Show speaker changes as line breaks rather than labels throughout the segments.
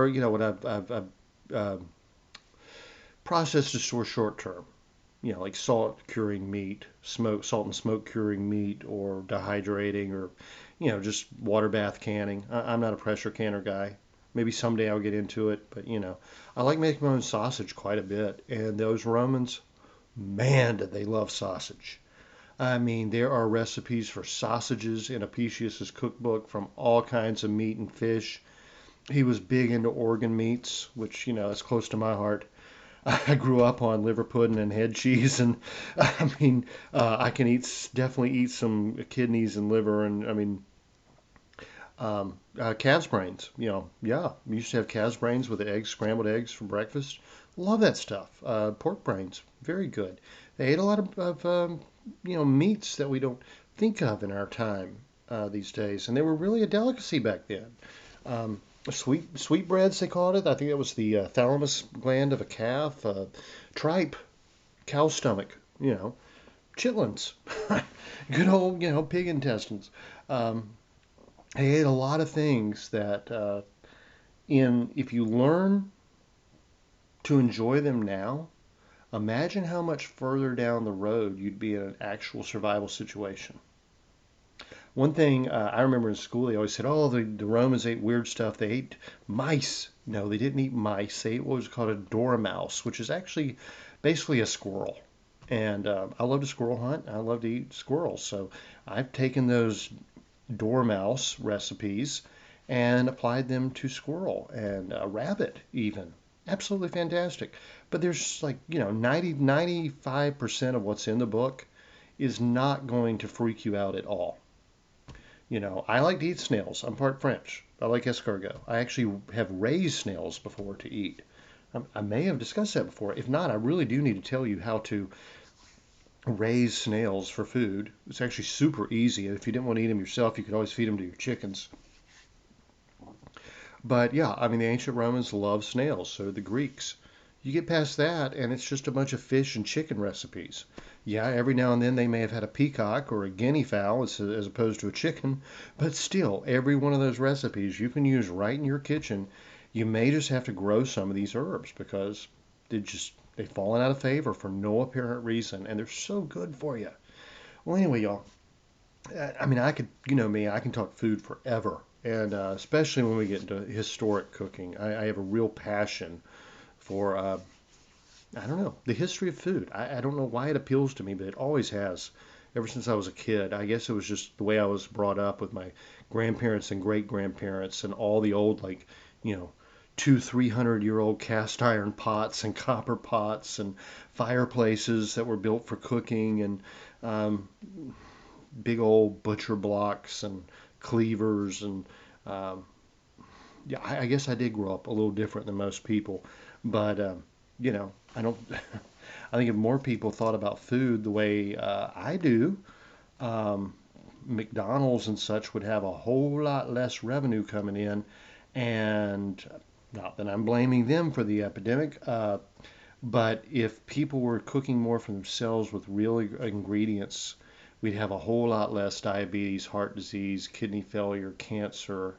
what I've processed to store short term. Like salt curing meat, salt and smoke curing meat, or dehydrating, or just water bath canning. I'm not a pressure canner guy. Maybe someday I'll get into it, but I like making my own sausage quite a bit. And those Romans, man, did they love sausage. I mean, there are recipes for sausages in Apicius's cookbook from all kinds of meat and fish. He was big into organ meats, which, is close to my heart. I grew up on liver pudding and head cheese, and I mean, I can definitely eat some kidneys and liver, and I mean, calf's brains. Yeah, we used to have calf's brains with scrambled eggs for breakfast. Love that stuff. Pork brains, very good. They ate a lot of meats that we don't think of in our time these days, and they were really a delicacy back then. Um, Sweetbreads, they called it. I think that was the thalamus gland of a calf. Tripe, cow stomach, chitlins, good old, pig intestines. Um, they ate a lot of things that, if you learn to enjoy them now, imagine how much further down the road you'd be in an actual survival situation. One thing I remember in school, they always said, oh, the Romans ate weird stuff. They ate mice. No, they didn't eat mice. They ate what was called a dormouse, which is actually basically a squirrel. And I love to squirrel hunt. I love to eat squirrels. So I've taken those dormouse recipes and applied them to squirrel and rabbit even. Absolutely fantastic. But there's 95% of what's in the book is not going to freak you out at all. I like to eat snails. I'm part French. I like escargot. I actually have raised snails before to eat. I may have discussed that before. If not, I really do need to tell you how to raise snails for food. It's actually super easy. If you didn't want to eat them yourself, you could always feed them to your chickens. But yeah, I mean, the ancient Romans loved snails, so did the Greeks. You get past that, and it's just a bunch of fish and chicken recipes. Yeah, every now and then they may have had a peacock or a guinea fowl as opposed to a chicken, but still, every one of those recipes you can use right in your kitchen. You may just have to grow some of these herbs because they've fallen out of favor for no apparent reason, and they're so good for you. Well, anyway, y'all, I mean, I could, me, I can talk food forever, and especially when we get into historic cooking. I have a real passion for I don't know, the history of food. I don't know why it appeals to me, but it always has ever since I was a kid. I guess it was just the way I was brought up with my grandparents and great grandparents and all the old, you know, 300-year-old cast iron pots and copper pots and fireplaces that were built for cooking and um, big old butcher blocks and cleavers and um, yeah, I guess I did grow up a little different than most people, but I don't. I think if more people thought about food the way I do, um, McDonald's and such would have a whole lot less revenue coming in, and not that I'm blaming them for the epidemic, but if people were cooking more for themselves with real ingredients, we'd have a whole lot less diabetes, heart disease, kidney failure, cancer,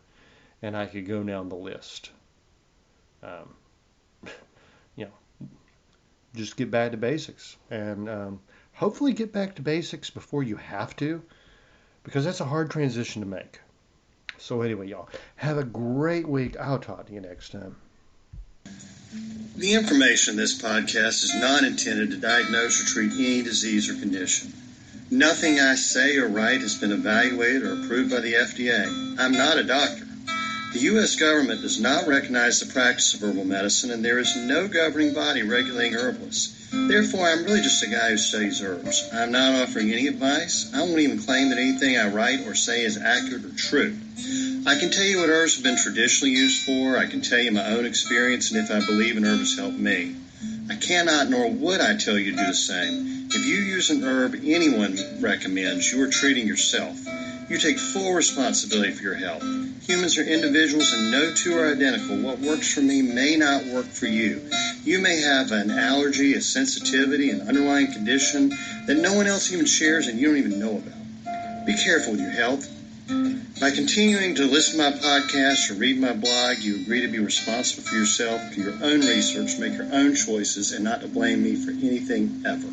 and I could go down the list. Um, you know, just get back to basics, and hopefully get back to basics before you have to, because that's a hard transition to make. So anyway, y'all, have a great week. I'll talk to you next time.
The information in this podcast is not intended to diagnose or treat any disease or condition. Nothing I say or write has been evaluated or approved by the FDA. I'm not a doctor. The U.S. government does not recognize the practice of herbal medicine, and there is no governing body regulating herbalists. Therefore, I'm really just a guy who studies herbs. I'm not offering any advice. I won't even claim that anything I write or say is accurate or true. I can tell you what herbs have been traditionally used for. I can tell you my own experience and if I believe an herb has helped me. I cannot nor would I tell you to do the same. If you use an herb anyone recommends, you are treating yourself. You take full responsibility for your health. Humans are individuals and no two are identical. What works for me may not work for you. You may have an allergy, a sensitivity, an underlying condition that no one else even shares and you don't even know about. Be careful with your health. By continuing to listen to my podcast or read my blog, you agree to be responsible for yourself, for your own research, make your own choices, and not to blame me for anything ever.